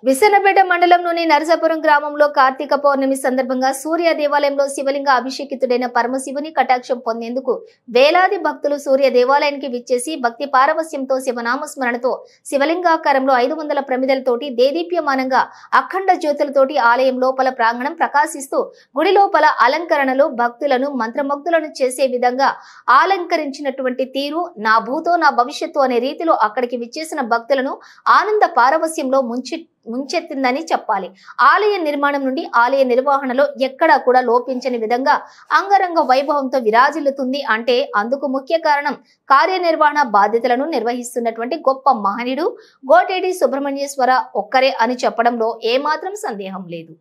విసన్నపేట మండలంలోని నరసాపురం గ్రామంలో కార్తీక పౌర్ణమి సందర్భంగా సూర్య దేవాలయంలో శివలింగ అభిషేకితుడైన పరమశివుని కటాక్షం పొందేందుకు వేలాది భక్తులు సూర్య దేవాలయానికి విచ్చేసి భక్తి పారవస్యంతో శివనామస్మరణతో శివలింగాకారంలో 500 ప్రమిదలతోటి దేదీప్యమానంగా అఖండ జ్యోతులతోటి ఆలయం లోపల ప్రాంగణం ప్రకాశిస్తూ గుడి లోపల అలంకరణలు భక్తులను మంత్రముగ్ధులను చేసే విధంగా అలంకరించినటువంటి తీరు నా భూతో నా భవిష్యత్తు అనే రీతిలో అక్కడికి విచ్చేసిన భక్తులను ఆనంద పారవస్యంలో ముంచెత్తిందని చెప్పాలి. ఆలయ నిర్మాణం నుండి ఆలయ నిర్వహణలో ఎక్కడా కూడా లోపించని విధంగా అంగరంగ వైభవంతో విరాజిల్లుతుంది అంటే అందుకు ముఖ్య కారణం కార్యనిర్వహణ బాధ్యతలను నిర్వహిస్తున్నటువంటి గొప్ప మహనీయుడు గోటేడి సుబ్రహ్మణ్యేశ్వర ఒక్కరే అని చెప్పడంలో ఏమాత్రం సందేహం లేదు.